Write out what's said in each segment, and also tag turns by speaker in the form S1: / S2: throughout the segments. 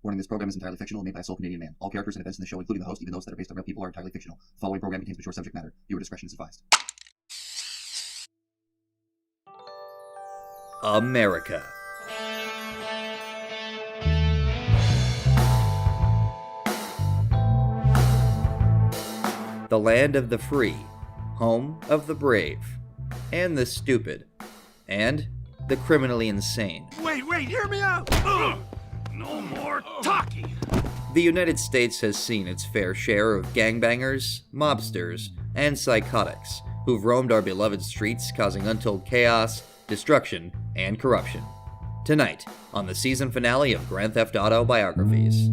S1: Warning, this program is entirely fictional and made by a sole Canadian man. All characters and events in the show, including the host, even those that are based on real people, are entirely fictional. The following program contains mature subject matter. Viewer discretion is advised.
S2: America. The land of the free, home of the brave, and the stupid, and the criminally insane.
S3: Wait, hear me out! No more talking!
S2: The United States has seen its fair share of gangbangers, mobsters, and psychotics who've roamed our beloved streets, causing untold chaos, destruction, and corruption. Tonight, on the season finale of Grand Theft Auto Biographies.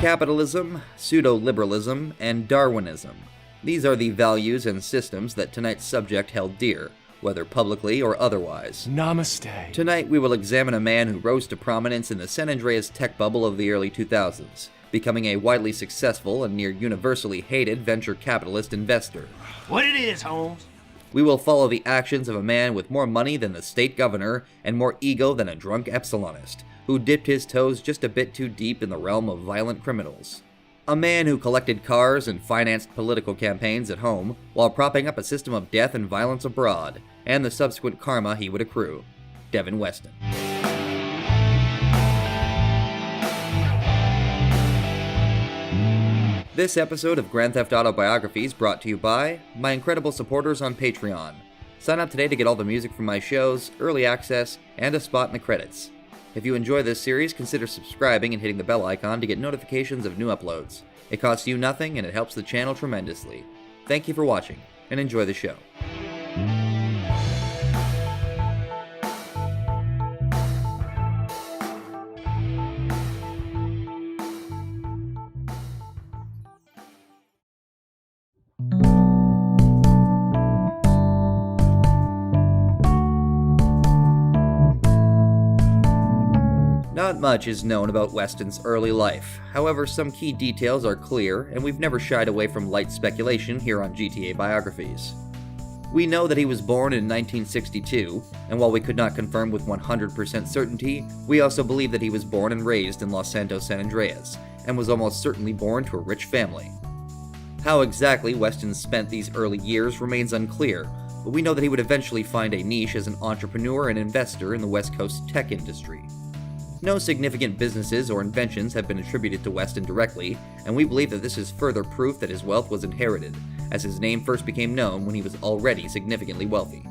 S2: Capitalism, Pseudo Liberalism, and Darwinism. These are the values and systems that tonight's subject held dear, whether publicly or otherwise.
S3: Namaste.
S2: Tonight we will examine a man who rose to prominence in the San Andreas tech bubble of the early 2000s, becoming a widely successful and near universally hated venture capitalist investor.
S3: What it is, Holmes?
S2: We will follow the actions of a man with more money than the state governor and more ego than a drunk episolnist, who dipped his toes just a bit too deep in the realm of violent criminals. A man who collected cars and financed political campaigns at home while propping up a system of death and violence abroad, and the subsequent karma he would accrue. Devin Weston. This episode of Grand Theft Auto Biographies brought to you by my incredible supporters on Patreon. Sign up today to get all the music from my shows, early access, and a spot in the credits. If you enjoy this series, consider subscribing and hitting the bell icon to get notifications of new uploads. It costs you nothing and it helps the channel tremendously. Thank you for watching, and enjoy the show. Not much is known about Weston's early life. However, some key details are clear, and we've never shied away from light speculation here on GTA Biographies. We know that he was born in 1962, and while we could not confirm with 100% certainty, we also believe that he was born and raised in Los Santos, San Andreas, and was almost certainly born to a rich family. How exactly Weston spent these early years remains unclear, but we know that he would eventually find a niche as an entrepreneur and investor in the West Coast tech industry. No significant businesses or inventions have been attributed to Weston directly, and we believe that this is further proof that his wealth was inherited, as his name first became known when he was already significantly wealthy.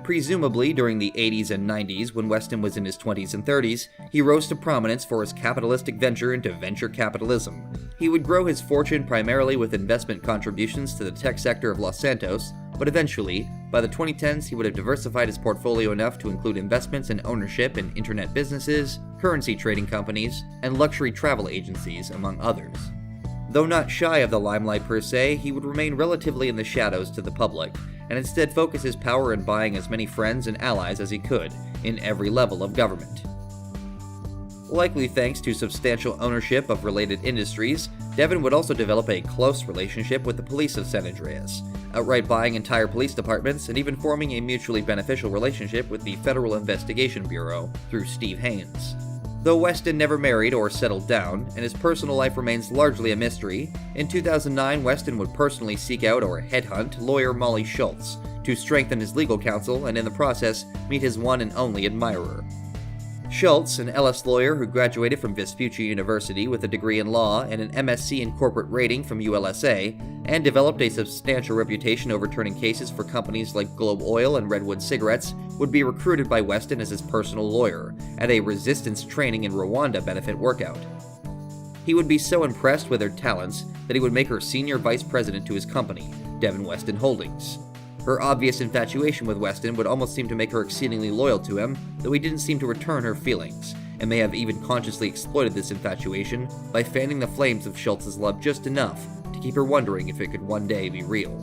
S2: Presumably during the 80s and 90s, when Weston was in his 20s and 30s, he rose to prominence for his capitalistic venture into venture capitalism. He would grow his fortune primarily with investment contributions to the tech sector of Los Santos, but eventually, by the 2010s, he would have diversified his portfolio enough to include investments and ownership in internet businesses, currency trading companies, and luxury travel agencies, among others. Though not shy of the limelight per se, he would remain relatively in the shadows to the public, and instead focus his power in buying as many friends and allies as he could, in every level of government. Likely thanks to substantial ownership of related industries, Devin would also develop a close relationship with the police of San Andreas, outright buying entire police departments and even forming a mutually beneficial relationship with the Federal Investigation Bureau through Steve Haynes. Though Weston never married or settled down, and his personal life remains largely a mystery, in 2009 Weston would personally seek out or headhunt lawyer Molly Schultz to strengthen his legal counsel and in the process meet his one and only admirer. Schultz, an LS lawyer who graduated from Vespucci University with a degree in law and an MSc in corporate rating from ULSA, and developed a substantial reputation overturning cases for companies like Globe Oil and Redwood Cigarettes, would be recruited by Weston as his personal lawyer at a resistance training in Rwanda benefit workout. He would be so impressed with her talents that he would make her senior vice president to his company, Devin Weston Holdings. Her obvious infatuation with Weston would almost seem to make her exceedingly loyal to him, though he didn't seem to return her feelings, and may have even consciously exploited this infatuation by fanning the flames of Schultz's love just enough to keep her wondering if it could one day be real.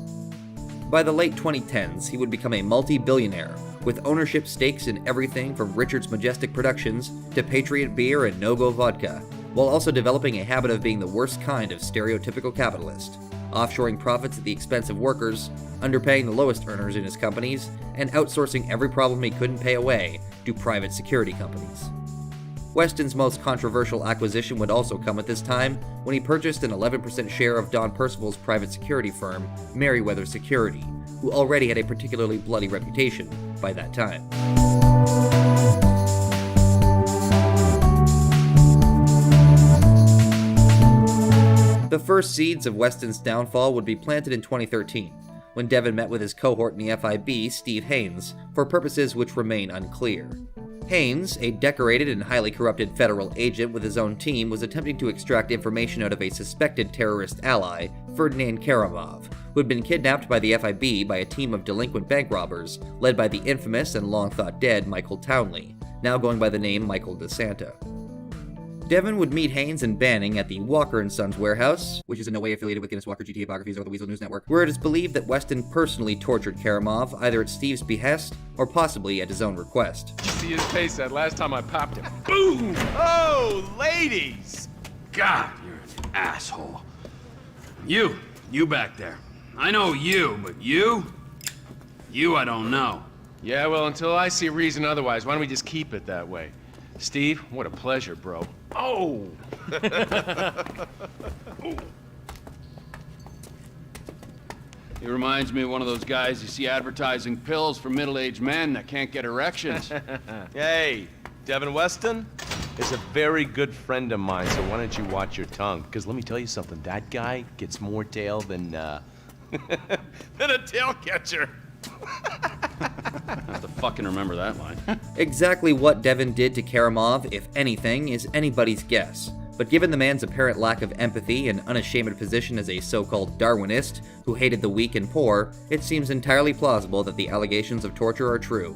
S2: By the late 2010s, he would become a multi-billionaire, with ownership stakes in everything from Richard's Majestic Productions to Patriot Beer and No-Go Vodka, while also developing a habit of being the worst kind of stereotypical capitalist. offshoring profits at the expense of workers, underpaying the lowest earners in his companies, and outsourcing every problem he couldn't pay away to private security companies. Weston's most controversial acquisition would also come at this time when he purchased an 11% share of Don Percival's private security firm, Merryweather Security, who already had a particularly bloody reputation by that time. The first seeds of Weston's downfall would be planted in 2013, when Devin met with his cohort in the FIB, Steve Haynes, for purposes which remain unclear. Haynes, a decorated and highly corrupted federal agent with his own team, was attempting to extract information out of a suspected terrorist ally, Ferdinand Karamov, who had been kidnapped by the FIB by a team of delinquent bank robbers, led by the infamous and long-thought-dead Michael Townley, now going by the name Michael DeSanta. Devin would meet Haynes and Banning at the Walker & Sons warehouse, which is in no way affiliated with Guinness Walker, GTA Biographies, or the Weasel News Network, where it is believed that Weston personally tortured Karamov, either at Steve's behest or possibly at his own request.
S4: See his face that last time I popped him. Boom! Oh, ladies!
S3: God, you're an asshole. You back there. I know you, but you I don't know.
S4: Yeah, well, until I see reason otherwise, why don't we just keep it that way? Steve, what a pleasure, bro. Oh!
S3: He reminds me of one of those guys you see advertising pills for middle-aged men that can't get erections.
S5: Hey, Devin Weston is a very good friend of mine, so why don't you watch your tongue? Because let me tell you something, that guy gets more tail than a tail catcher.
S3: I have to fucking remember that line.
S2: Exactly what Devin did to Karamov, if anything, is anybody's guess. But given the man's apparent lack of empathy and unashamed position as a so-called Darwinist who hated the weak and poor, it seems entirely plausible that the allegations of torture are true.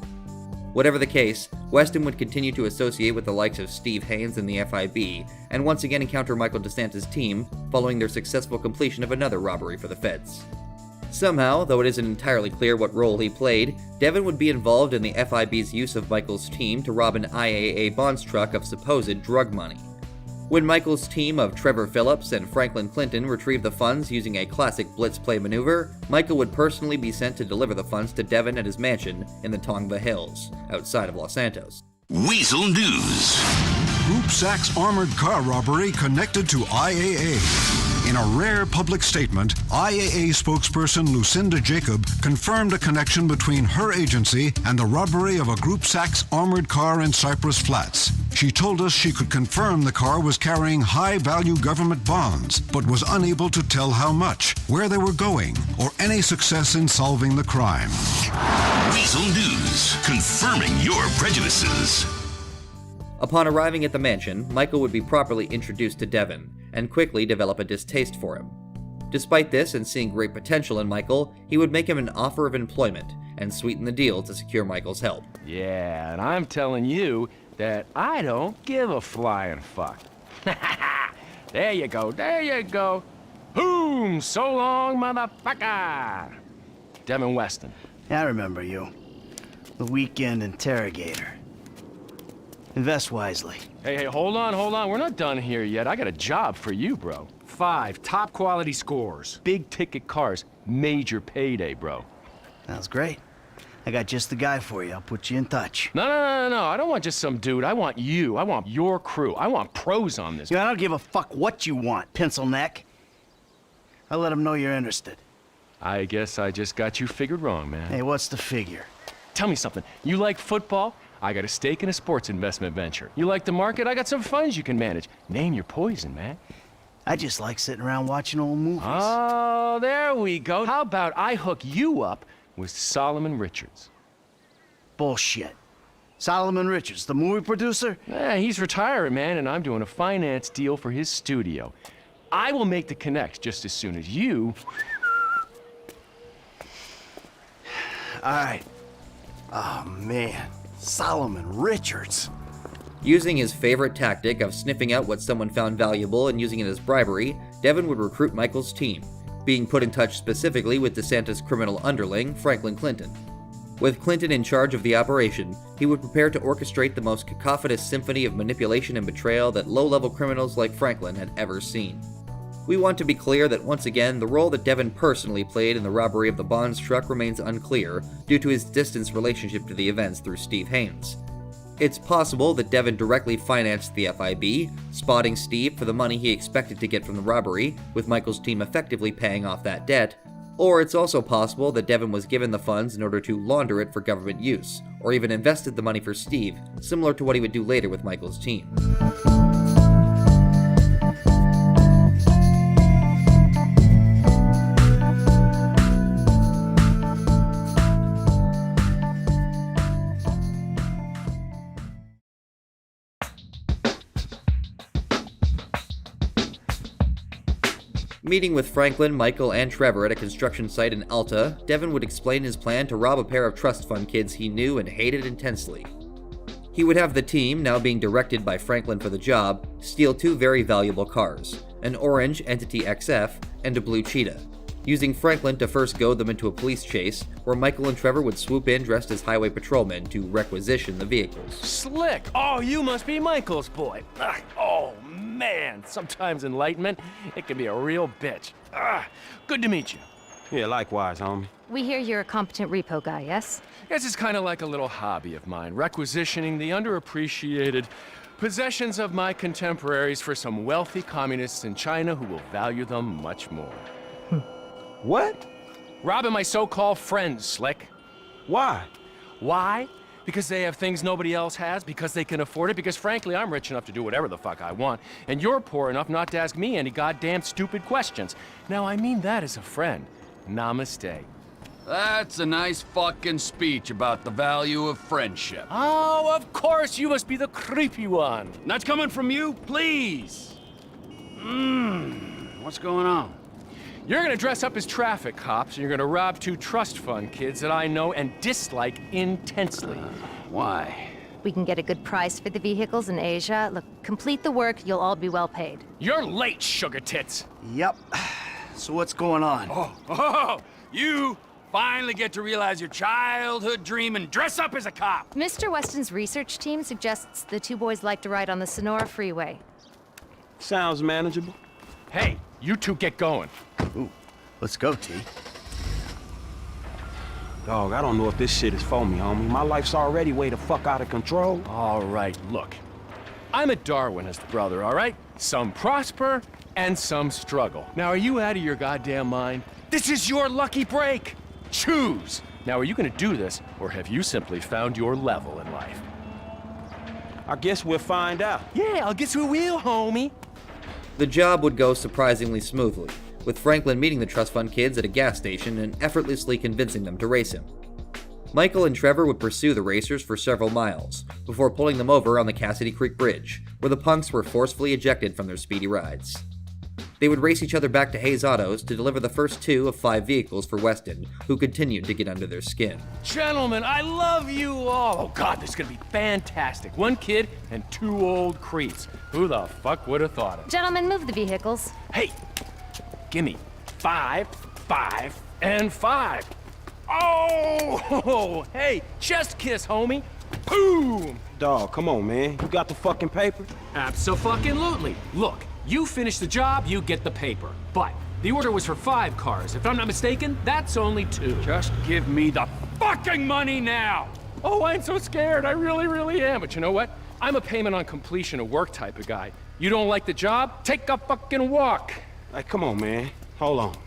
S2: Whatever the case, Weston would continue to associate with the likes of Steve Haynes and the FIB, and once again encounter Michael DeSantis' team following their successful completion of another robbery for the feds. Somehow, though it isn't entirely clear what role he played, Devin would be involved in the FIB's use of Michael's team to rob an IAA bonds truck of supposed drug money. When Michael's team of Trevor Phillips and Franklin Clinton retrieved the funds using a classic blitz play maneuver, Michael would personally be sent to deliver the funds to Devin at his mansion in the Tongva Hills, outside of Los Santos.
S6: Weasel News.
S7: Group Sachs armored car robbery connected to IAA. In a rare public statement, IAA spokesperson Lucinda Jacob confirmed a connection between her agency and the robbery of a Group Sachs armored car in Cypress Flats. She told us she could confirm the car was carrying high-value government bonds, but was unable to tell how much, where they were going, or any success in solving the crime.
S6: Weasel News, confirming your prejudices.
S2: Upon arriving at the mansion, Michael would be properly introduced to Devin, and quickly develop a distaste for him. Despite this, and seeing great potential in Michael, he would make him an offer of employment, and sweeten the deal to secure Michael's help.
S4: Yeah, and I'm telling you that I don't give a flying fuck. There you go, there you go. Boom! So long, motherfucker! Devin Weston.
S8: I remember you. The weekend interrogator. Invest wisely.
S4: Hey, hold on. We're not done here yet. I got a job for you, bro. 5 top quality scores. Big ticket cars. Major payday, bro.
S8: Sounds great. I got just the guy for you. I'll put you in touch.
S4: No. I don't want just some dude. I want you. I want your crew. I want pros on this.
S8: I don't give a fuck what you want, pencil neck. I'll let them know you're interested.
S4: I guess I just got you figured wrong, man.
S8: Hey, what's the figure?
S4: Tell me something. You like football? I got a stake in a sports investment venture. You like the market? I got some funds you can manage. Name your poison, man.
S8: I just like sitting around watching old movies.
S4: Oh, there we go. How about I hook you up with Solomon Richards?
S8: Bullshit. Solomon Richards, the movie producer?
S4: Yeah, he's retiring, man, and I'm doing a finance deal for his studio. I will make the connects just as soon as you...
S8: All right. Oh, man. Solomon Richards.
S2: Using his favorite tactic of sniffing out what someone found valuable and using it as bribery, Devin would recruit Michael's team, being put in touch specifically with DeSantis' criminal underling, Franklin Clinton. With Clinton in charge of the operation, he would prepare to orchestrate the most cacophonous symphony of manipulation and betrayal that low-level criminals like Franklin had ever seen. We want to be clear that once again, the role that Devin personally played in the robbery of the Bonds truck remains unclear due to his distant relationship to the events through Steve Haynes. It's possible that Devin directly financed the FIB, spotting Steve for the money he expected to get from the robbery, with Michael's team effectively paying off that debt, or it's also possible that Devin was given the funds in order to launder it for government use, or even invested the money for Steve, similar to what he would do later with Michael's team. Meeting with Franklin, Michael, and Trevor at a construction site in Alta, Devin would explain his plan to rob a pair of trust fund kids he knew and hated intensely. He would have the team, now being directed by Franklin for the job, steal 2 very valuable cars, an orange Entity XF and a blue Cheetah, using Franklin to first goad them into a police chase, where Michael and Trevor would swoop in dressed as highway patrolmen to requisition the vehicles.
S4: Slick! Oh, you must be Michael's boy. Oh, man. Sometimes enlightenment, it can be a real bitch. Good to meet you.
S9: Yeah, likewise, homie.
S10: We hear you're a competent repo guy, yes?
S4: Yes, it's kind of like a little hobby of mine, requisitioning the underappreciated possessions of my contemporaries for some wealthy communists in China who will value them much more.
S9: What?
S4: Robbing my so-called friends, Slick.
S9: Why?
S4: Why? Because they have things nobody else has, because they can afford it, because frankly, I'm rich enough to do whatever the fuck I want, and you're poor enough not to ask me any goddamn stupid questions. Now, I mean that as a friend. Namaste.
S3: That's a nice fucking speech about the value of friendship.
S4: Oh, of course, you must be the creepy one.
S3: That's coming from you, please. What's going on?
S4: You're gonna dress up as traffic cops, and you're gonna rob 2 trust fund kids that I know and dislike intensely.
S3: Why?
S10: We can get a good price for the vehicles in Asia. Look, complete the work, you'll all be well paid.
S4: You're late, sugar tits.
S8: Yep. So what's going on?
S3: Oh, you finally get to realize your childhood dream and dress up as a cop.
S10: Mr. Weston's research team suggests the 2 boys like to ride on the Sonora Freeway.
S9: Sounds manageable.
S4: Hey, you 2 get going.
S8: Ooh, let's go, T.
S9: Dog, I don't know if this shit is for me, homie. My life's already way the fuck out of control.
S4: All right, look. I'm a Darwinist, brother, all right? Some prosper and some struggle. Now, are you out of your goddamn mind? This is your lucky break. Choose. Now, are you gonna do this, or have you simply found your level in life?
S9: I guess we'll find out.
S4: Yeah, I'll guess who will, homie.
S2: The job would go surprisingly smoothly, with Franklin meeting the trust fund kids at a gas station and effortlessly convincing them to race him. Michael and Trevor would pursue the racers for several miles, before pulling them over on the Cassidy Creek Bridge, where the punks were forcefully ejected from their speedy rides. They would race each other back to Hayes Autos to deliver the first 2 of 5 vehicles for Weston, who continued to get under their skin.
S4: Gentlemen, I love you all. Oh God, this is gonna be fantastic. 1 kid and 2 old creeps. Who the fuck would have thought it?
S10: Gentlemen, move the vehicles.
S4: Hey, gimme 5, 5, and 5. Oh, hey, chest kiss, homie. Boom.
S9: Dog, come on, man. You got the fucking paper?
S4: Abso-fucking-lutely. Look, you finish the job, you get the paper. But the order was for 5 cars. If I'm not mistaken, that's only 2.
S3: Just give me the fucking money now!
S4: Oh, I'm so scared. I really, really am. But you know what? I'm a payment on completion of work type of guy. You don't like the job? Take a fucking walk.
S9: Hey, come on, man. Hold on.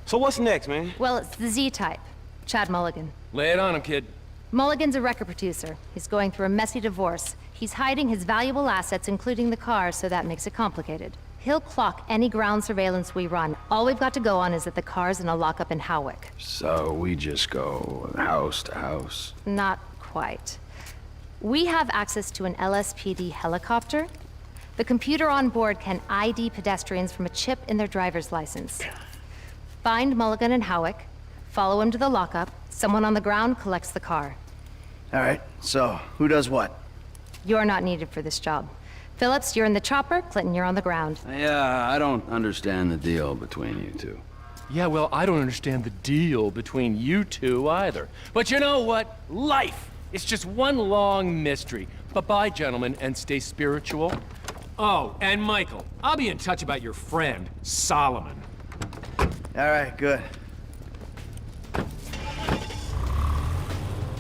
S9: So what's next, man?
S10: Well, it's the Z-type. Chad Mulligan.
S4: Lay it on him, kid.
S10: Mulligan's a record producer. He's going through a messy divorce. He's hiding his valuable assets, including the car, so that makes it complicated. He'll clock any ground surveillance we run. All we've got to go on is that the car's in a lockup in Howick.
S3: So we just go house to house?
S10: Not quite. We have access to an LSPD helicopter. The computer on board can ID pedestrians from a chip in their driver's license. Find Mulligan and Howick, follow him to the lockup, someone on the ground collects the car.
S8: All right, so who does what?
S10: You're not needed for this job. Phillips, you're in the chopper. Clinton, you're on the ground.
S3: Yeah, I don't understand the deal between you 2.
S4: Yeah, well, I don't understand the deal between you 2 either. But you know what? Life is just one long mystery. Bye-bye, gentlemen, and stay spiritual. Oh, and Michael, I'll be in touch about your friend, Solomon.
S8: All right, good.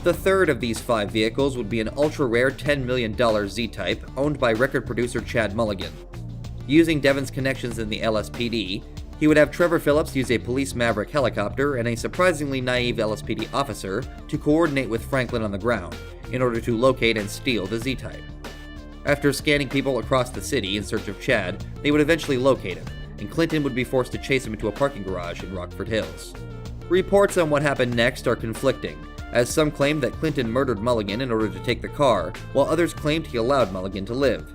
S2: The third of these 5 vehicles would be an ultra-rare $10 million Z-Type owned by record producer Chad Mulligan. Using Devin's connections in the LSPD, he would have Trevor Phillips use a police Maverick helicopter and a surprisingly naive LSPD officer to coordinate with Franklin on the ground in order to locate and steal the Z-Type. After scanning people across the city in search of Chad, they would eventually locate him, and Clinton would be forced to chase him into a parking garage in Rockford Hills. Reports on what happened next are conflicting, as some claim that Clinton murdered Mulligan in order to take the car, while others claimed he allowed Mulligan to live.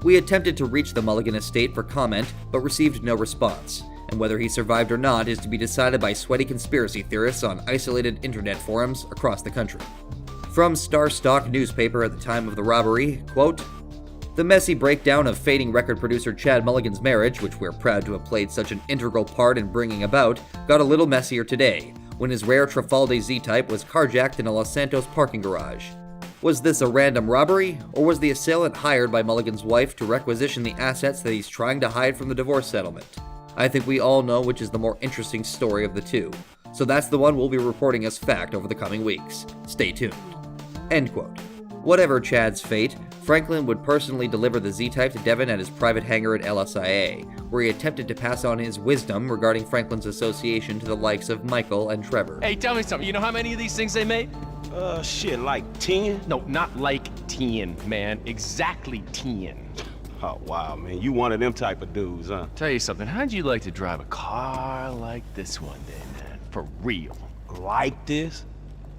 S2: We attempted to reach the Mulligan estate for comment, but received no response, and whether he survived or not is to be decided by sweaty conspiracy theorists on isolated internet forums across the country. From Star Stock newspaper at the time of the robbery, quote, "The messy breakdown of fading record producer Chad Mulligan's marriage, which we're proud to have played such an integral part in bringing about, got a little messier today, when his rare Trafaldi Z-Type was carjacked in a Los Santos parking garage. Was this a random robbery, or was the assailant hired by Mulligan's wife to requisition the assets that he's trying to hide from the divorce settlement? I think we all know which is the more interesting story of the two, so that's the one we'll be reporting as fact over the coming weeks. Stay tuned." End quote. Whatever Chad's fate, Franklin would personally deliver the Z-Type to Devin at his private hangar at LSIA, where he attempted to pass on his wisdom regarding Franklin's association to the likes of Michael and Trevor.
S4: Hey, tell me something. You know how many of these things they made?
S9: Shit, like 10?
S4: No, not like 10, man. Exactly 10.
S9: Oh, wow, man. You one of them type of dudes, huh?
S4: Tell you something. How'd you like to drive a car like this one day, man? For real.
S9: Like this?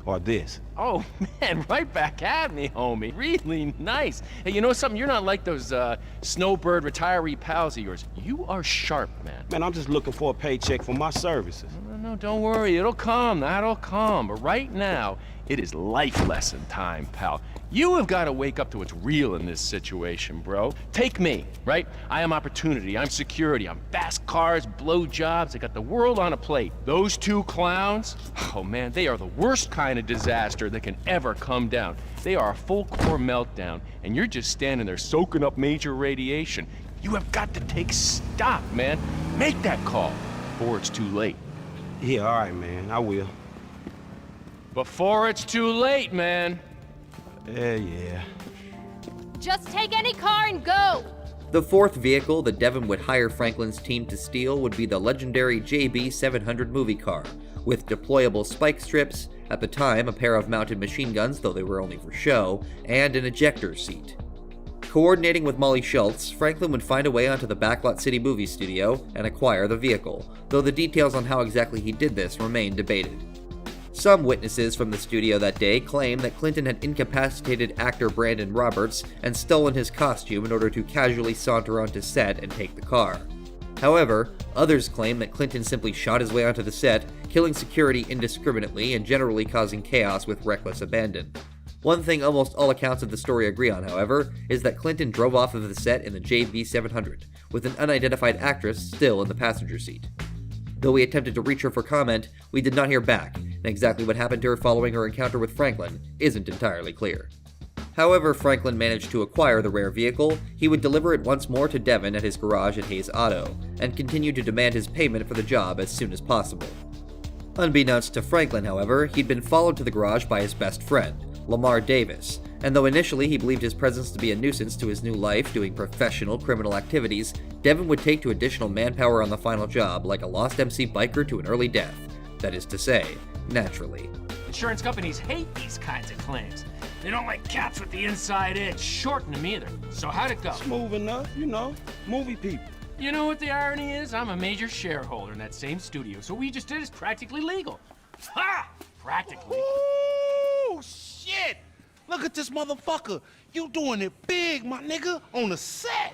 S9: Or this?
S4: Oh, man, right back at me, homie. Really nice. Hey, you know something? You're not like those snowbird retiree pals of yours. You are sharp, man.
S9: Man, I'm just looking for a paycheck for my services.
S4: No, don't worry. It'll come. That'll come. But right now, it is life lesson time, pal. You have got to wake up to what's real in this situation, bro. Take me, right? I am opportunity. I'm security. I'm fast cars, blow jobs. I got the world on a plate. Those 2 clowns, oh man, they are the worst kind of disaster that can ever come down. They are a full core meltdown, and you're just standing there soaking up major radiation. You have got to take stock, man. Make that call before it's too late.
S9: Yeah, all right, man. I will.
S4: Before it's too late, man.
S9: Yeah.
S10: Just take any car and go!
S2: The 4th vehicle that Devin would hire Franklin's team to steal would be the legendary JB700 movie car, with deployable spike strips, at the time a pair of mounted machine guns, though they were only for show, and an ejector seat. Coordinating with Molly Schultz, Franklin would find a way onto the Backlot City movie studio and acquire the vehicle, though the details on how exactly he did this remain debated. Some witnesses from the studio that day claim that Clinton had incapacitated actor Brandon Roberts and stolen his costume in order to casually saunter onto set and take the car. However, others claim that Clinton simply shot his way onto the set, killing security indiscriminately and generally causing chaos with reckless abandon. One thing almost all accounts of the story agree on, however, is that Clinton drove off of the set in the JB700, with an unidentified actress still in the passenger seat. Though we attempted to reach her for comment, we did not hear back, and exactly what happened to her following her encounter with Franklin isn't entirely clear. However Franklin managed to acquire the rare vehicle, he would deliver it once more to Devin at his garage at Hayes Auto, and continue to demand his payment for the job as soon as possible. Unbeknownst to Franklin, however, he'd been followed to the garage by his best friend, Lamar Davis, and though initially he believed his presence to be a nuisance to his new life doing professional criminal activities, Devin would take to additional manpower on the final job like a lost MC biker to an early death. That is to say, naturally.
S4: Insurance companies hate these kinds of claims. They don't like cats with the inside edge, shorting them either. So how'd it go?
S9: Smooth enough, you know, movie people.
S4: You know what the irony is? I'm a major shareholder in that same studio, so what we just did is practically legal. Ha! Practically.
S11: Ooh, shit! Look at this motherfucker. You doing it big, my nigga, on the set.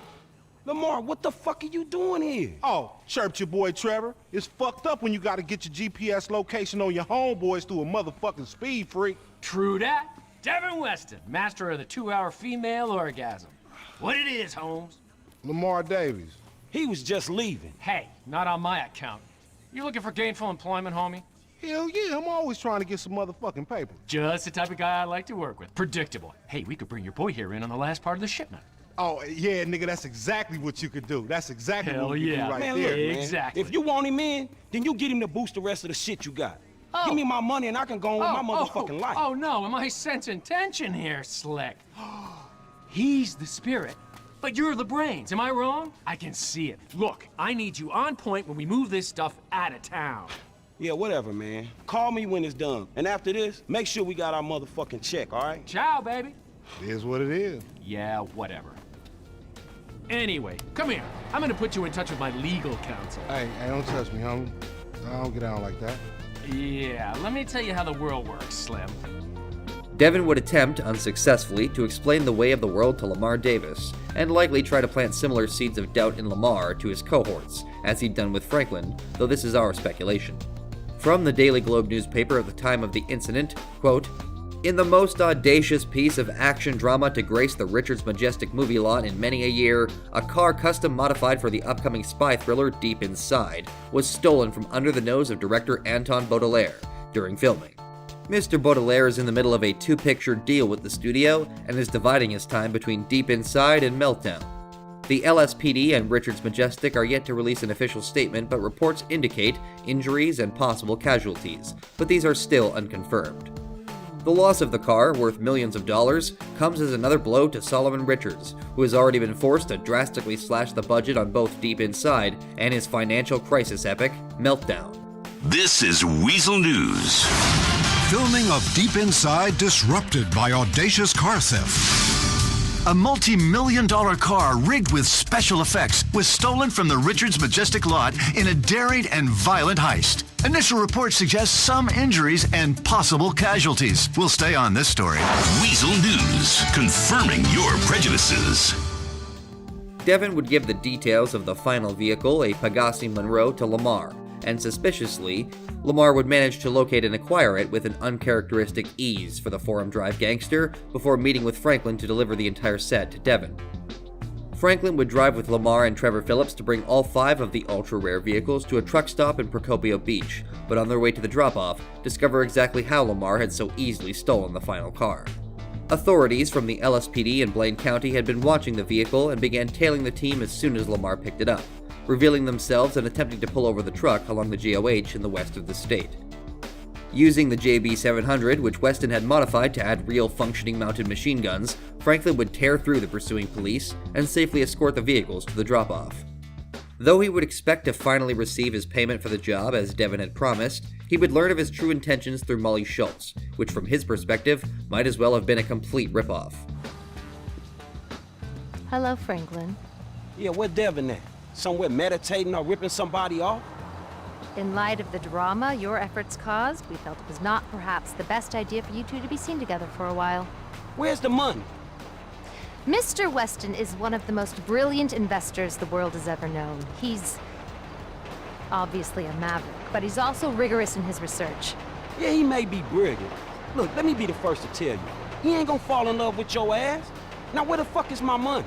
S9: Lamar, what the fuck are you doing here?
S11: Oh, chirped your boy Trevor. It's fucked up when you gotta get your GPS location on your homeboys through a motherfucking speed freak.
S4: True that. Devin Weston, master of the 2-hour female orgasm. What it is, Holmes?
S11: Lamar Davies.
S9: He was just leaving.
S4: Hey, not on my account. You looking for gainful employment, homie?
S11: Hell yeah, I'm always trying to get some motherfucking paper.
S4: Just the type of guy I like to work with. Predictable. Hey, we could bring your boy here in on the last part of the shipment.
S11: Oh, yeah, nigga, that's exactly what you could do. That's exactly
S9: Hell
S11: what you
S9: yeah.
S11: do right
S9: Man,
S11: there.
S9: look, man. Exactly. If you want him in, then you get him to boost the rest of the shit you got.
S4: Oh.
S9: Give me my money and I can go on with my motherfucking life.
S4: Oh, no, am I sensing tension here, Slick? He's the spirit, but you're the brains, am I wrong? I can see it. Look, I need you on point when we move this stuff out of town.
S9: Yeah, whatever, man. Call me when it's done. And after this, make sure we got our motherfucking check, all right?
S4: Ciao, baby.
S11: It is what it is.
S4: Yeah, whatever. Anyway, come here. I'm gonna put you in touch with my legal counsel.
S11: Hey, don't touch me, homie. I don't get down like that.
S4: Yeah, let me tell you how the world works, Slim.
S2: Devin would attempt, unsuccessfully, to explain the way of the world to Lamar Davis, and likely try to plant similar seeds of doubt in Lamar to his cohorts, as he'd done with Franklin, though this is our speculation. From the Daily Globe newspaper of the time of the incident, quote, "In the most audacious piece of action drama to grace the Richards Majestic movie lot in many a year, a car custom modified for the upcoming spy thriller Deep Inside was stolen from under the nose of director Anton Baudelaire during filming. Mr. Baudelaire is in the middle of a two-picture deal with the studio and is dividing his time between Deep Inside and Meltdown. The LSPD and Richards Majestic are yet to release an official statement, but reports indicate injuries and possible casualties, but these are still unconfirmed. The loss of the car, worth millions of dollars, comes as another blow to Solomon Richards, who has already been forced to drastically slash the budget on both Deep Inside and his financial crisis epic, Meltdown."
S6: This is Weasel News.
S7: Filming of Deep Inside disrupted by audacious car theft.
S12: A multi-million-dollar car rigged with special effects was stolen from the Richards Majestic lot in a daring and violent heist. Initial reports suggest some injuries and possible casualties. We'll stay on this story.
S6: Weasel News, confirming your prejudices.
S2: Devin would give the details of the final vehicle, a Pagasi Monroe, to Lamar, and suspiciously, Lamar would manage to locate and acquire it with an uncharacteristic ease for the Forum Drive gangster before meeting with Franklin to deliver the entire set to Devin. Franklin would drive with Lamar and Trevor Phillips to bring all 5 of the ultra-rare vehicles to a truck stop in Procopio Beach, but on their way to the drop-off, discover exactly how Lamar had so easily stolen the final car. Authorities from the LSPD in Blaine County had been watching the vehicle and began tailing the team as soon as Lamar picked it up, revealing themselves and attempting to pull over the truck along the GOH in the west of the state. Using the JB700, which Weston had modified to add real functioning mounted machine guns, Franklin would tear through the pursuing police and safely escort the vehicles to the drop-off. Though he would expect to finally receive his payment for the job as Devin had promised, he would learn of his true intentions through Molly Schultz, which from his perspective might as well have been a complete ripoff.
S10: Hello, Franklin.
S9: Yeah, where Devin at? Somewhere meditating or ripping somebody off?
S10: In light of the drama your efforts caused, we felt it was not perhaps the best idea for you two to be seen together for a while.
S9: Where's the money?
S10: Mr. Weston is one of the most brilliant investors the world has ever known. He's obviously a maverick, but he's also rigorous in his research.
S9: Yeah, he may be brilliant. Look, let me be the first to tell you. He ain't gonna fall in love with your ass. Now where the fuck is my money?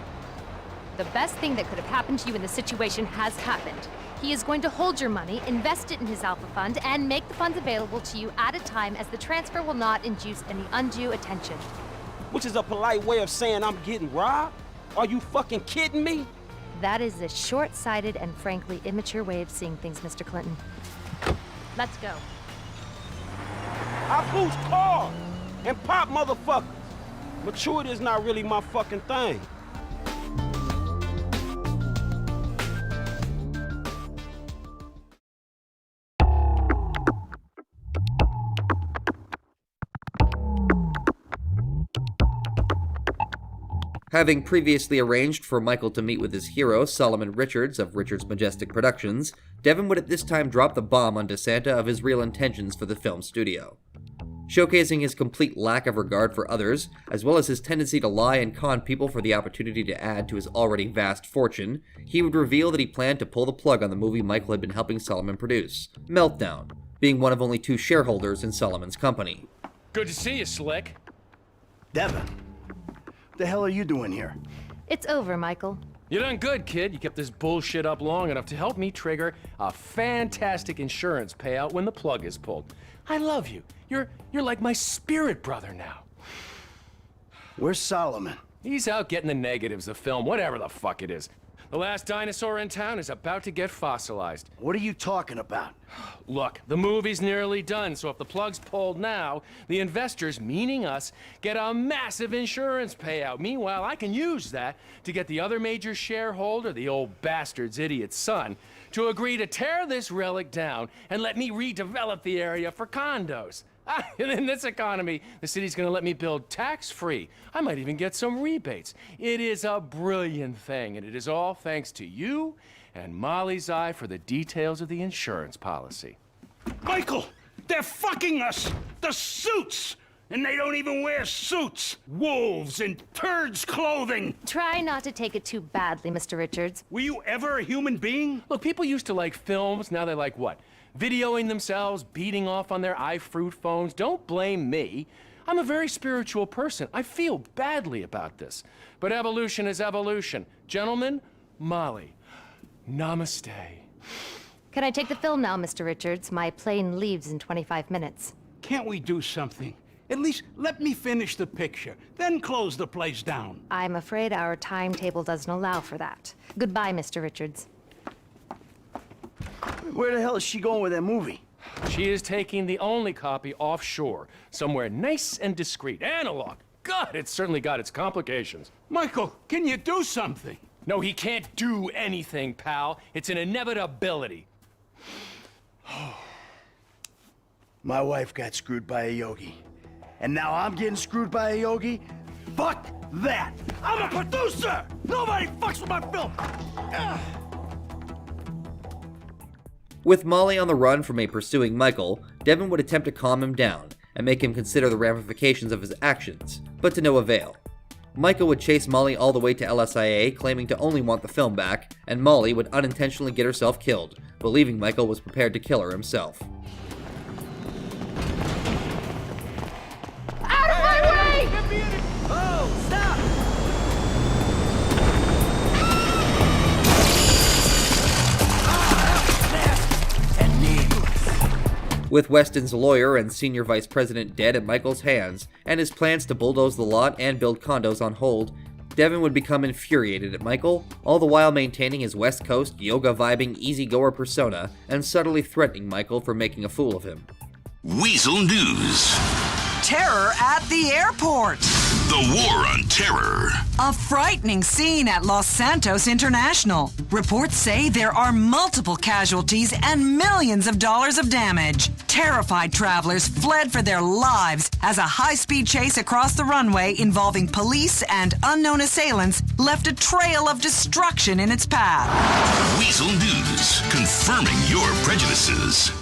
S10: The best thing that could have happened to you in this situation has happened. He is going to hold your money, invest it in his Alpha Fund, and make the funds available to you at a time as the transfer will not induce any undue attention.
S9: Which is a polite way of saying I'm getting robbed? Are you fucking kidding me?
S10: That is a short-sighted and frankly immature way of seeing things, Mr. Clinton. Let's go.
S9: I boost cars and pop motherfuckers. Maturity is not really my fucking thing.
S2: Having previously arranged for Michael to meet with his hero, Solomon Richards of Richards Majestic Productions, Devin would at this time drop the bomb on DeSanta of his real intentions for the film studio. Showcasing his complete lack of regard for others, as well as his tendency to lie and con people for the opportunity to add to his already vast fortune, he would reveal that he planned to pull the plug on the movie Michael had been helping Solomon produce, Meltdown, being one of only 2 shareholders in Solomon's company.
S4: Good to see you, Slick.
S8: Devin, what the hell are you doing here?
S10: It's over, Michael.
S4: You done good, kid. You kept this bullshit up long enough to help me trigger a fantastic insurance payout when the plug is pulled. I love you. You're like my spirit brother now.
S8: Where's Solomon?
S4: He's out getting the negatives, the film, whatever the fuck it is. The last dinosaur in town is about to get fossilized.
S8: What are you talking about?
S4: Look, the movie's nearly done, so if the plug's pulled now, the investors, meaning us, get a massive insurance payout. Meanwhile, I can use that to get the other major shareholder, the old bastard's idiot son, to agree to tear this relic down and let me redevelop the area for condos. And in this economy, the city's gonna let me build tax-free. I might even get some rebates. It is a brilliant thing, and it is all thanks to you and Molly's eye for the details of the insurance policy.
S9: Michael, they're fucking us! The suits! And they don't even wear suits! Wolves in turds' clothing!
S10: Try not to take it too badly, Mr. Richards.
S9: Were you ever a human being?
S4: Look, people used to like films, now they like what? Videoing themselves, beating off on their iFruit phones. Don't blame me. I'm a very spiritual person. I feel badly about this. But evolution is evolution. Gentlemen, Molly, namaste.
S10: Can I take the film now, Mr. Richards? My plane leaves in 25 minutes.
S9: Can't we do something? At least let me finish the picture, then close the place down.
S10: I'm afraid our timetable doesn't allow for that. Goodbye, Mr. Richards.
S8: Where the hell is she going with that movie?
S4: She is taking the only copy offshore, somewhere nice and discreet. Analog. God, it's certainly got its complications.
S9: Michael, can you do something?
S4: No, he can't do anything, pal. It's an inevitability.
S8: My wife got screwed by a yogi. And now I'm getting screwed by a yogi? Fuck that! I'm a producer! Nobody fucks with my film!
S2: With Molly on the run from a pursuing Michael, Devin would attempt to calm him down and make him consider the ramifications of his actions, but to no avail. Michael would chase Molly all the way to LSIA, claiming to only want the film back, and Molly would unintentionally get herself killed, believing Michael was prepared to kill her himself.
S10: Out of my way!
S8: Oh, stop!
S2: With Weston's lawyer and senior vice president dead at Michael's hands, and his plans to bulldoze the lot and build condos on hold, Devin would become infuriated at Michael, all the while maintaining his West Coast, yoga-vibing, easygoer persona, and subtly threatening Michael for making a fool of him.
S6: Weasel News.
S13: Terror at the airport.
S6: The War on Terror.
S13: A frightening scene at Los Santos International. Reports say there are multiple casualties and millions of dollars of damage. Terrified travelers fled for their lives as a high-speed chase across the runway involving police and unknown assailants left a trail of destruction in its path.
S6: Weasel News. Confirming your prejudices.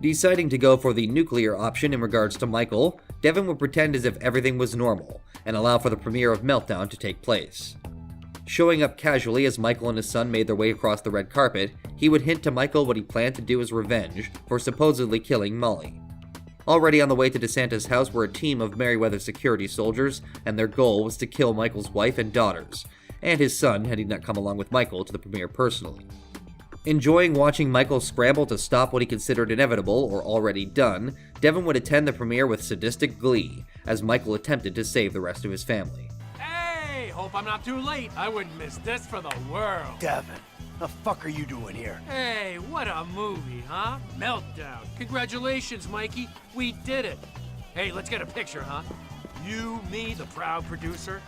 S2: Deciding to go for the nuclear option in regards to Michael, Devin would pretend as if everything was normal, and allow for the premiere of Meltdown to take place. Showing up casually as Michael and his son made their way across the red carpet, he would hint to Michael what he planned to do as revenge for supposedly killing Molly. Already on the way to DeSantis' house were a team of Merryweather security soldiers, and their goal was to kill Michael's wife and daughters, and his son had he not come along with Michael to the premiere personally. Enjoying watching Michael scramble to stop what he considered inevitable or already done, Devin would attend the premiere with sadistic glee, as Michael attempted to save the rest of his family.
S4: Hey, hope I'm not too late. I wouldn't miss this for the world.
S8: Devin, the fuck are you doing here?
S4: Hey, what a movie, huh? Meltdown. Congratulations, Mikey. We did it. Hey, let's get a picture, huh? You, me, the proud producer.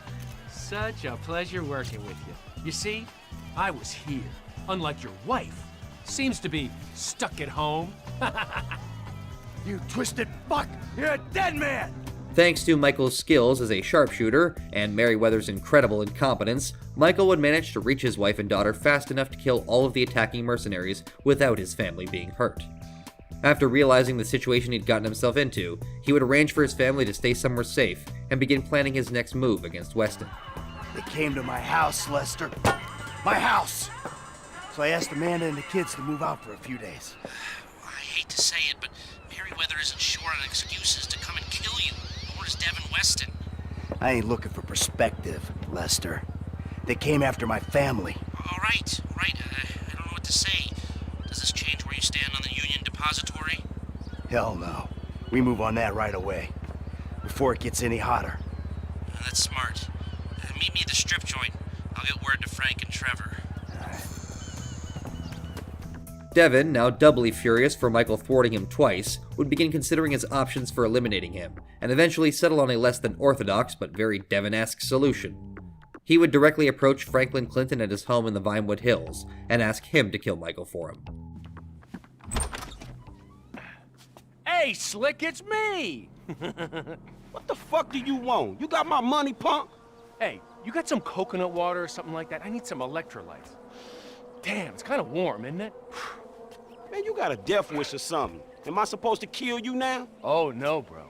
S4: Such a pleasure working with you. You see, I was here. Unlike your wife, seems to be stuck at home.
S8: You twisted fuck! You're a dead man!
S2: Thanks to Michael's skills as a sharpshooter and Merryweather's incredible incompetence, Michael would manage to reach his wife and daughter fast enough to kill all of the attacking mercenaries without his family being hurt. After realizing the situation he'd gotten himself into, he would arrange for his family to stay somewhere safe and begin planning his next move against Weston.
S8: They came to my house, Lester. My house! So I asked Amanda and the kids to move out for a few days.
S14: I hate to say it, but Merryweather isn't short on excuses to come and kill you. Nor is Devin Weston.
S8: I ain't looking for perspective, Lester. They came after my family.
S14: All right. I don't know what to say. Does this change where you stand on the Union Depository?
S8: Hell no. We move on that right away. Before it gets any hotter.
S14: That's smart. Meet me at the strip joint. I'll get word to Frank and Trevor.
S2: Devin, now doubly furious for Michael thwarting him twice, would begin considering his options for eliminating him, and eventually settle on a less than orthodox but very Devin-esque solution. He would directly approach Franklin Clinton at his home in the Vinewood Hills, and ask him to kill Michael for him.
S4: Hey, Slick, it's me!
S11: What the fuck do you want? You got my money, punk?
S4: Hey, you got some coconut water or something like that? I need some electrolytes. Damn, it's kind of warm, isn't it?
S11: Man, you got a death wish or something. Am I supposed to kill you now?
S4: Oh, no, bro.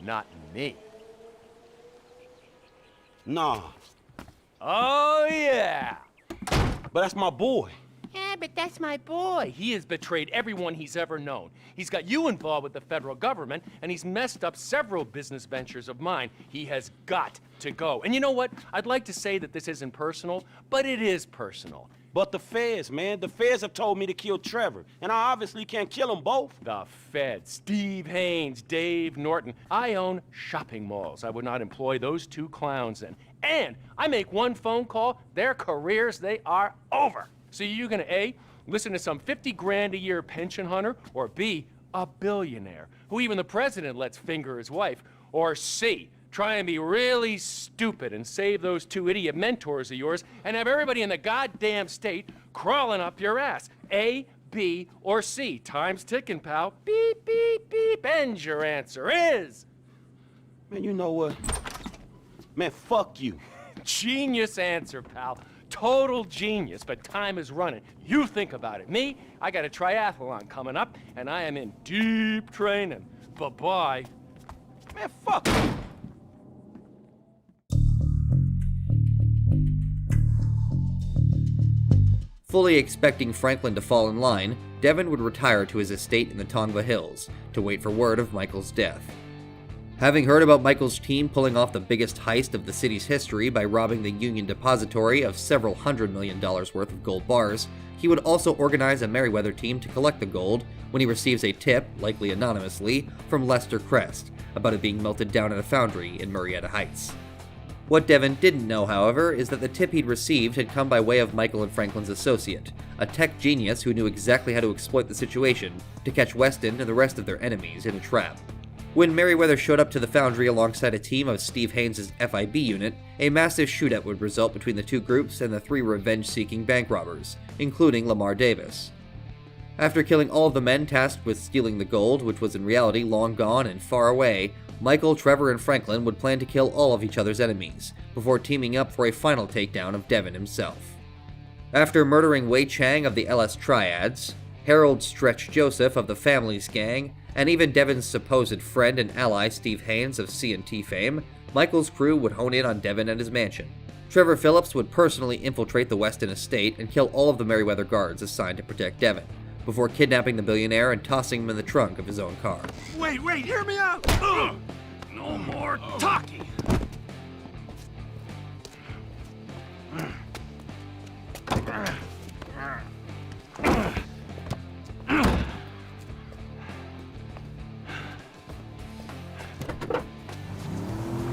S4: Not me.
S11: Nah.
S4: Oh, yeah!
S11: But that's my boy.
S4: Yeah, but that's my boy. He has betrayed everyone he's ever known. He's got you involved with the federal government, and he's messed up several business ventures of mine. He has got to go. And you know what? I'd like to say that this isn't personal, but it is personal.
S11: But the feds, man. The feds have told me to kill Trevor, and I obviously can't kill them both.
S4: The feds. Steve Haynes, Dave Norton. I own shopping malls. I would not employ those two clowns in. And I make one phone call, their careers, they are over. So you're gonna A, listen to some 50 grand a year pension hunter, or B, a billionaire, who even the president lets finger his wife, or C, try and be really stupid and save those two idiot mentors of yours and have everybody in the goddamn state crawling up your ass. A, B, or C. Time's ticking, pal. Beep, beep, beep. And your answer is...
S11: Man, you know what? Man, fuck you.
S4: Genius answer, pal. Total genius, but time is running. You think about it. Me, I got a triathlon coming up, and I am in deep training. Bye-bye.
S11: Man, fuck you.
S2: Fully expecting Franklin to fall in line, Devin would retire to his estate in the Tongva Hills to wait for word of Michael's death. Having heard about Michael's team pulling off the biggest heist of the city's history by robbing the Union Depository of several $100 million worth of gold bars, he would also organize a Merryweather team to collect the gold when he receives a tip, likely anonymously, from Lester Crest about it being melted down at a foundry in Murrieta Heights. What Devin didn't know, however, is that the tip he'd received had come by way of Michael and Franklin's associate, a tech genius who knew exactly how to exploit the situation to catch Weston and the rest of their enemies in a trap. When Merryweather showed up to the foundry alongside a team of Steve Haynes' FIB unit, a massive shootout would result between the two groups and the three revenge-seeking bank robbers, including Lamar Davis. After killing all of the men tasked with stealing the gold, which was in reality long gone and far away, Michael, Trevor, and Franklin would plan to kill all of each other's enemies, before teaming up for a final takedown of Devin himself. After murdering Wei Chang of the LS Triads, Harold Stretch Joseph of the Family's Gang, and even Devin's supposed friend and ally Steve Haynes of C&T fame, Michael's crew would hone in on Devin at his mansion. Trevor Phillips would personally infiltrate the Weston estate and kill all of the Merryweather guards assigned to protect Devin, before kidnapping the billionaire and tossing him in the trunk of his own car.
S9: Wait, hear me out! No more talking!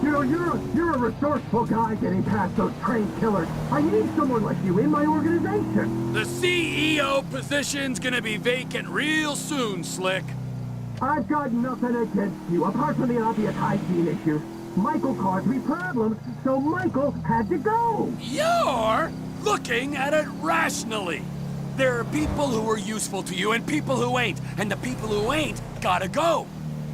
S15: You know, you're a resourceful guy getting past those trained killers. I need someone like you in my organization.
S9: The CEO position's gonna be vacant real soon, Slick.
S15: I've got nothing against you, apart from the obvious hygiene issue. Michael caused me problems, so Michael had to go.
S9: You're looking at it rationally. There are people who are useful to you and people who ain't, and the people who ain't gotta go.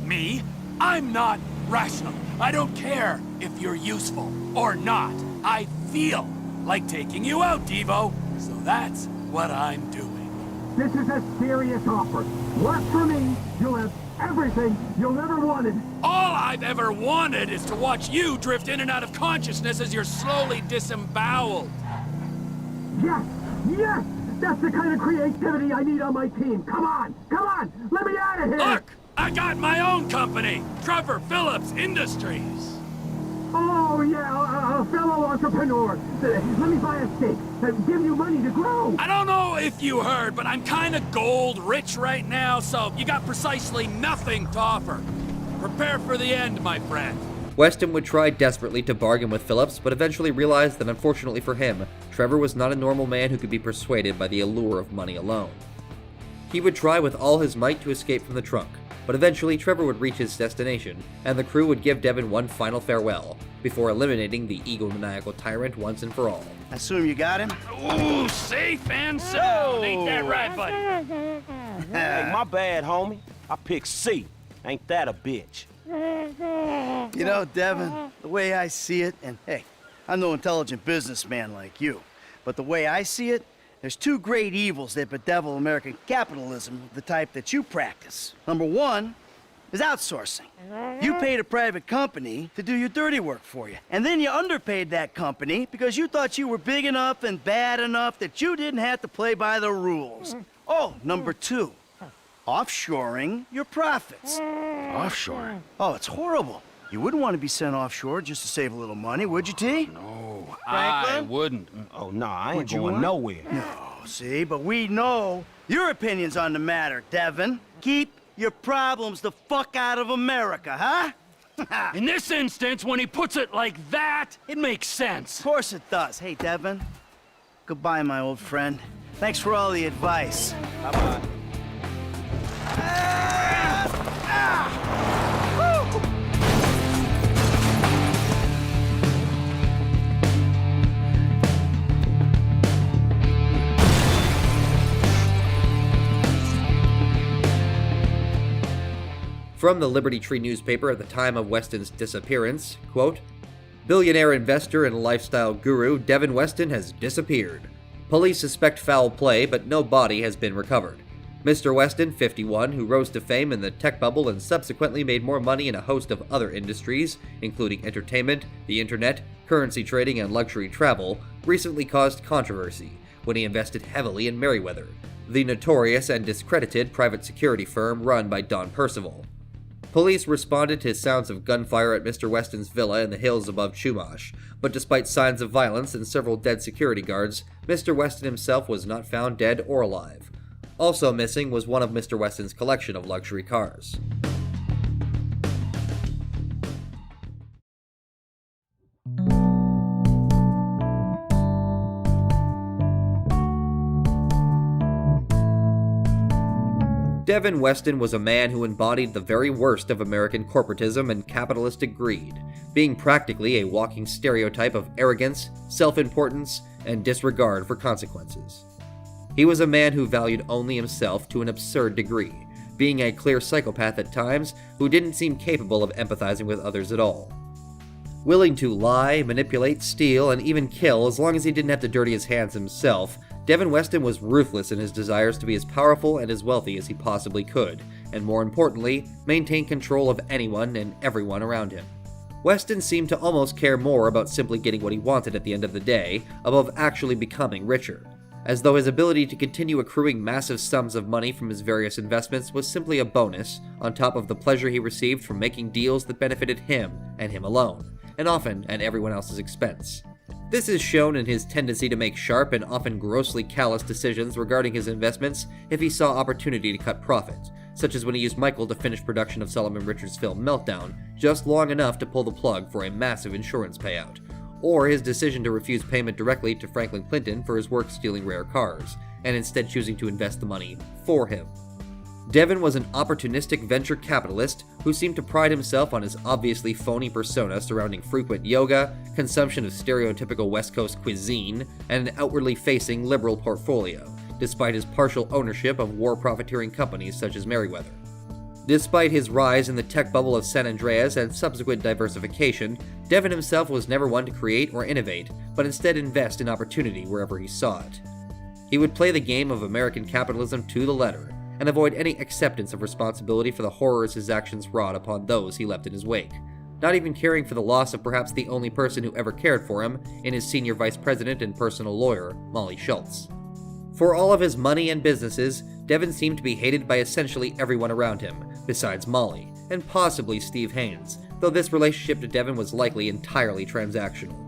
S9: Me, I'm not rational. I don't care if you're useful or not. I feel like taking you out, Devo. So that's what I'm doing.
S15: This is a serious offer. Work for me, you'll have everything you'll ever wanted.
S9: All I've ever wanted is to watch you drift in and out of consciousness as you're slowly disemboweled.
S15: Yes, yes! That's the kind of creativity I need on my team. Come on, let me out of here!
S9: Look, I got my own company, Trevor Phillips Industries.
S15: Oh, yeah, a fellow entrepreneur. Let me buy a stake. Give you money to grow.
S9: I don't know if you heard, but I'm kind of gold rich right now, so you got precisely nothing to offer. Prepare for the end, my friend.
S2: Weston would try desperately to bargain with Phillips, but eventually realized that unfortunately for him, Trevor was not a normal man who could be persuaded by the allure of money alone. He would try with all his might to escape from the trunk, but eventually Trevor would reach his destination, and the crew would give Devin one final farewell, before eliminating the egomaniacal tyrant once and for all.
S8: I assume you got him?
S9: Ooh, safe and sound. Ain't that right, buddy?
S16: Hey, my bad, homie. I picked C. Ain't that a bitch?
S8: You know, Devin, the way I see it, and hey, I'm no intelligent businessman like you, but the way I see it, there's two great evils that bedevil American capitalism of the type that you practice. Number one is outsourcing. You paid a private company to do your dirty work for you, and then you underpaid that company because you thought you were big enough and bad enough that you didn't have to play by the rules. Oh, number two, offshoring your profits.
S9: Offshore?
S8: Oh, it's horrible. You wouldn't want to be sent offshore just to save a little money, would you, T?
S9: No,
S8: Franklin?
S9: I wouldn't.
S16: Oh, no, I ain't
S8: Would you
S16: going
S8: want?
S16: nowhere.
S8: No, see, but we know your opinions on the matter, Devin. Keep your problems the fuck out of America, huh?
S9: In this instance, when he puts it like that, it makes sense.
S8: Of course it does. Hey, Devin. Goodbye, my old friend. Thanks for all the advice.
S16: Bye-bye.
S2: From the Liberty Tree newspaper at the time of Weston's disappearance, quote, "Billionaire investor and lifestyle guru Devin Weston has disappeared. Police suspect foul play, but no body has been recovered. Mr. Weston, 51, who rose to fame in the tech bubble and subsequently made more money in a host of other industries, including entertainment, the internet, currency trading, and luxury travel, recently caused controversy when he invested heavily in Merryweather, the notorious and discredited private security firm run by Don Percival. Police responded to sounds of gunfire at Mr. Weston's villa in the hills above Chumash, but despite signs of violence and several dead security guards, Mr. Weston himself was not found dead or alive. Also missing was one of Mr. Weston's collection of luxury cars. Devin Weston was a man who embodied the very worst of American corporatism and capitalistic greed, being practically a walking stereotype of arrogance, self-importance, and disregard for consequences. He was a man who valued only himself to an absurd degree, being a clear psychopath at times who didn't seem capable of empathizing with others at all. Willing to lie, manipulate, steal, and even kill as long as he didn't have to dirty his hands himself, Devin Weston was ruthless in his desires to be as powerful and as wealthy as he possibly could, and more importantly, maintain control of anyone and everyone around him. Weston seemed to almost care more about simply getting what he wanted at the end of the day, above actually becoming richer, as though his ability to continue accruing massive sums of money from his various investments was simply a bonus, on top of the pleasure he received from making deals that benefited him and him alone, and often at everyone else's expense. This is shown in his tendency to make sharp and often grossly callous decisions regarding his investments if he saw opportunity to cut profit, such as when he used Michael to finish production of Solomon Richards' film Meltdown, just long enough to pull the plug for a massive insurance payout, or his decision to refuse payment directly to Franklin Clinton for his work stealing rare cars, and instead choosing to invest the money for him. Devin was an opportunistic venture capitalist who seemed to pride himself on his obviously phony persona surrounding frequent yoga, consumption of stereotypical West Coast cuisine, and an outwardly facing liberal portfolio, despite his partial ownership of war-profiteering companies such as Merryweather. Despite his rise in the tech bubble of San Andreas and subsequent diversification, Devin himself was never one to create or innovate, but instead invest in opportunity wherever he saw it. He would play the game of American capitalism to the letter, and avoid any acceptance of responsibility for the horrors his actions wrought upon those he left in his wake, not even caring for the loss of perhaps the only person who ever cared for him in his senior vice president and personal lawyer, Molly Schultz. For all of his money and businesses, Devin seemed to be hated by essentially everyone around him, besides Molly, and possibly Steve Haynes, though this relationship to Devin was likely entirely transactional.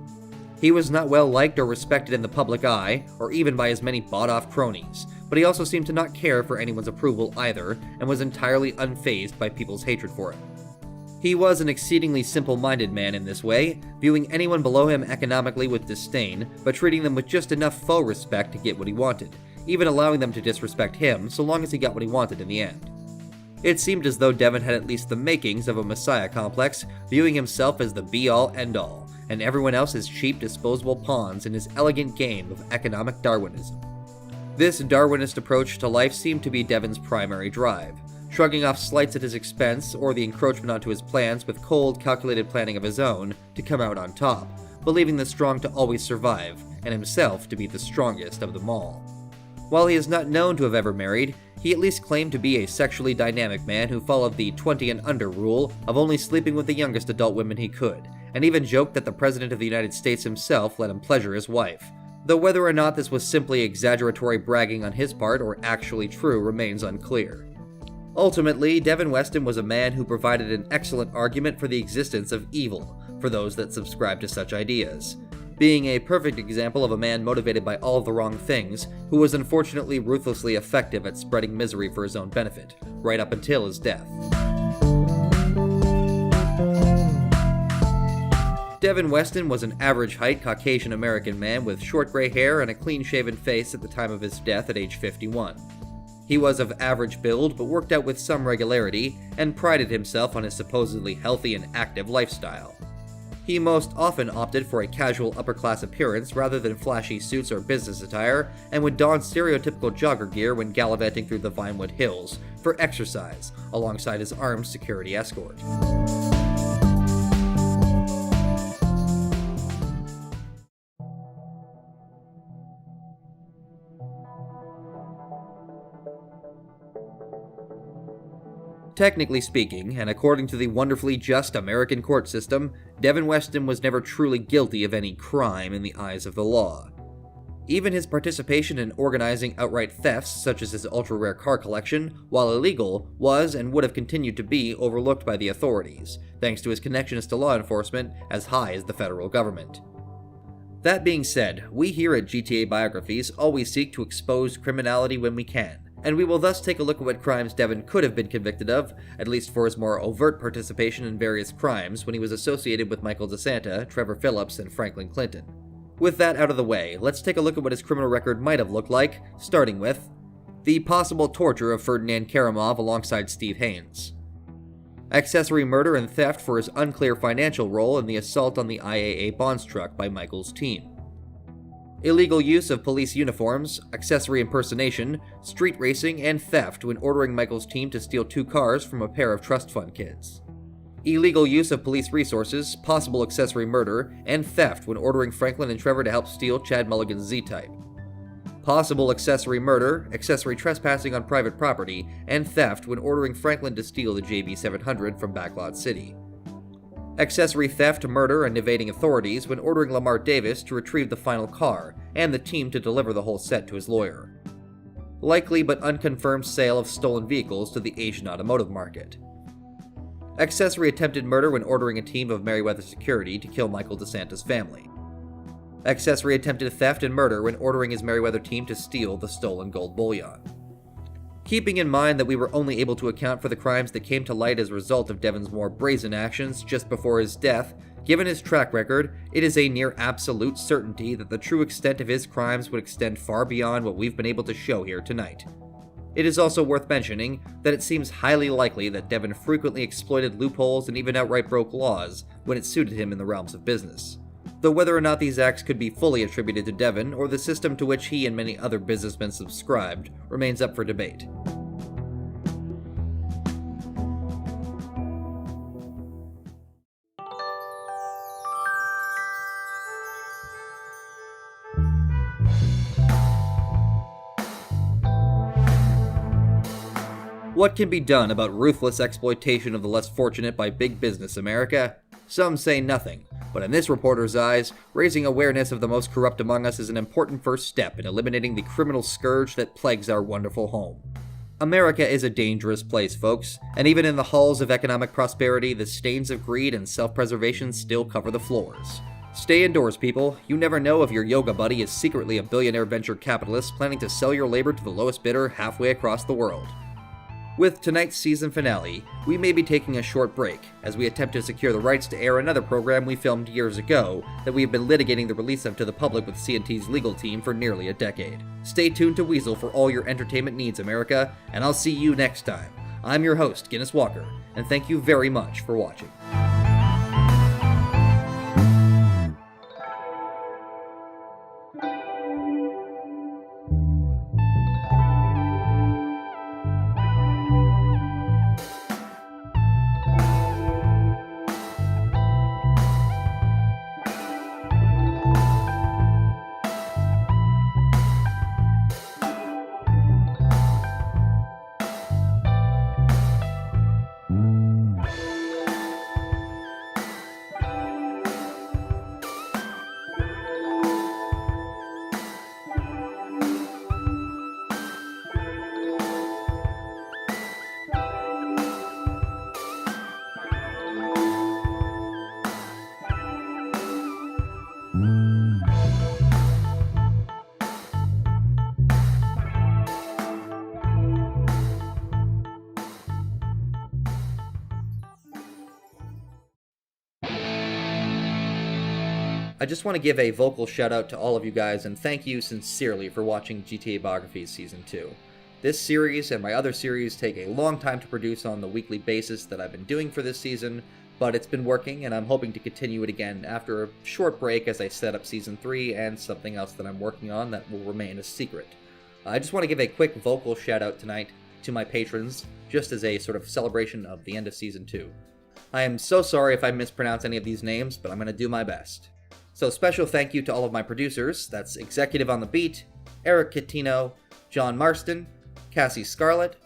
S2: He was not well liked or respected in the public eye, or even by his many bought-off cronies, but he also seemed to not care for anyone's approval either, and was entirely unfazed by people's hatred for him. He was an exceedingly simple-minded man in this way, viewing anyone below him economically with disdain, but treating them with just enough faux respect to get what he wanted, even allowing them to disrespect him so long as he got what he wanted in the end. It seemed as though Devin had at least the makings of a messiah complex, viewing himself as the be-all, end-all, and everyone else as cheap, disposable pawns in his elegant game of economic Darwinism. This Darwinist approach to life seemed to be Devin's primary drive, shrugging off slights at his expense or the encroachment onto his plans with cold, calculated planning of his own to come out on top, believing the strong to always survive, and himself to be the strongest of them all. While he is not known to have ever married, he at least claimed to be a sexually dynamic man who followed the 20 and under rule of only sleeping with the youngest adult women he could, and even joked that the President of the United States himself let him pleasure his wife, though whether or not this was simply exaggeratory bragging on his part or actually true remains unclear. Ultimately, Devin Weston was a man who provided an excellent argument for the existence of evil for those that subscribe to such ideas, being a perfect example of a man motivated by all of the wrong things, who was unfortunately ruthlessly effective at spreading misery for his own benefit, right up until his death. Devin Weston was an average-height Caucasian-American man with short gray hair and a clean-shaven face at the time of his death at age 51. He was of average build, but worked out with some regularity, and prided himself on his supposedly healthy and active lifestyle. He most often opted for a casual upper-class appearance rather than flashy suits or business attire, and would don stereotypical jogger gear when gallivanting through the Vinewood Hills for exercise, alongside his armed security escort. Technically speaking, and according to the wonderfully just American court system, Devin Weston was never truly guilty of any crime in the eyes of the law. Even his participation in organizing outright thefts, such as his ultra-rare car collection, while illegal, was and would have continued to be overlooked by the authorities, thanks to his connections to law enforcement as high as the federal government. That being said, we here at GTA Biographies always seek to expose criminality when we can, and we will thus take a look at what crimes Devin could have been convicted of, at least for his more overt participation in various crimes when he was associated with Michael DeSanta, Trevor Phillips, and Franklin Clinton. With that out of the way, let's take a look at what his criminal record might have looked like, starting with the possible torture of Ferdinand Karamov alongside Steve Haynes, accessory murder and theft for his unclear financial role in the assault on the IAA Bonds truck by Michael's team, illegal use of police uniforms, accessory impersonation, street racing, and theft when ordering Michael's team to steal 2 cars from a pair of trust fund kids, illegal use of police resources, possible accessory murder, and theft when ordering Franklin and Trevor to help steal Chad Mulligan's Z-Type, possible accessory murder, accessory trespassing on private property, and theft when ordering Franklin to steal the JB700 from Backlot City, accessory theft, murder, and evading authorities when ordering Lamar Davis to retrieve the final car and the team to deliver the whole set to his lawyer, likely but unconfirmed sale of stolen vehicles to the Asian automotive market, accessory attempted murder when ordering a team of Merryweather Security to kill Michael DeSanta's family, accessory attempted theft and murder when ordering his Merryweather team to steal the stolen gold bullion. Keeping in mind that we were only able to account for the crimes that came to light as a result of Devin's more brazen actions just before his death, given his track record, it is a near absolute certainty that the true extent of his crimes would extend far beyond what we've been able to show here tonight. It is also worth mentioning that it seems highly likely that Devin frequently exploited loopholes and even outright broke laws when it suited him in the realms of business, though whether or not these acts could be fully attributed to Devin or the system to which he and many other businessmen subscribed remains up for debate. What can be done about ruthless exploitation of the less fortunate by big business America? Some say nothing, but in this reporter's eyes, raising awareness of the most corrupt among us is an important first step in eliminating the criminal scourge that plagues our wonderful home. America is a dangerous place, folks, and even in the halls of economic prosperity, the stains of greed and self-preservation still cover the floors. Stay indoors, people. You never know if your yoga buddy is secretly a billionaire venture capitalist planning to sell your labor to the lowest bidder halfway across the world. With tonight's season finale, we may be taking a short break as we attempt to secure the rights to air another program we filmed years ago that we have been litigating the release of to the public with C&T's legal team for nearly a decade. Stay tuned to Weasel for all your entertainment needs, America, and I'll see you next time. I'm your host, Guinness Walker, and thank you very much for watching. I just want to give a vocal shout out to all of you guys and thank you sincerely for watching GTA Biographies Season 2. This series and my other series take a long time to produce on the weekly basis that I've been doing for this season, but it's been working and I'm hoping to continue it again after a short break as I set up Season 3 and something else that I'm working on that will remain a secret. I just want to give a quick vocal shout out tonight to my patrons, just as a sort of celebration of the end of Season 2. I am so sorry if I mispronounce any of these names, but I'm going to do my best. So special thank you to all of my producers, that's Executive on the Beat, Eric Catino, John Marston, Cassie Scarlett,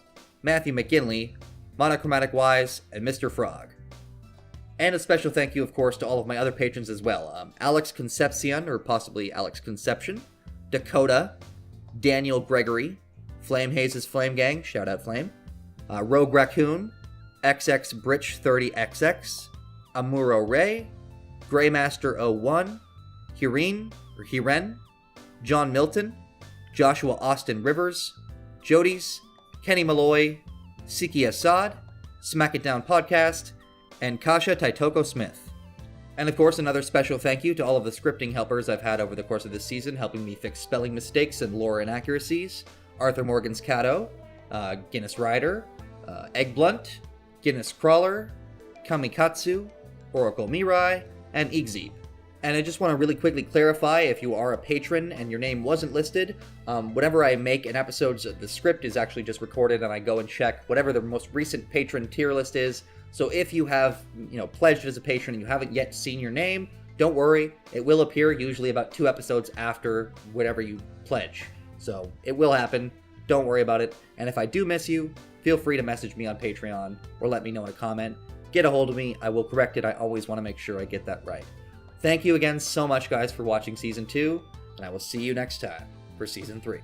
S2: Matthew McGinley, Monochromatic Wise, and Mr. Frog. And a special thank you, of course, to all of my other patrons as well. Alex Concepcion, or possibly Alex Conception, Dakota, Daniel Gregory, Flame Hayes' Flame Gang, shout out Flame, Rogue Raccoon, XX Britch 30XX, Amuro Ray, Greymaster01, Hiren, John Milton, Joshua Austin Rivers, Jodies, Kenny Malloy, Siki Assad, Smack It Down Podcast, and Kasha Taitoko Smith. And of course, another special thank you to all of the scripting helpers I've had over the course of this season, helping me fix spelling mistakes and lore inaccuracies. Arthur Morgan's Cato, Guinness Rider, Eggblunt, Guinness Crawler, Kamikatsu, Oracle Mirai, and Igzeep. And I just want to really quickly clarify, if you are a patron and your name wasn't listed, whenever I make an episode, the script is actually just recorded and I go and check whatever the most recent patron tier list is. So if you have, pledged as a patron and you haven't yet seen your name, don't worry, it will appear usually about 2 episodes after whatever you pledge. So it will happen, don't worry about it. And if I do miss you, feel free to message me on Patreon or let me know in a comment. Get a hold of me, I will correct it. I always want to make sure I get that right. Thank you again so much, guys, for watching Season 2, and I will see you next time for Season 3.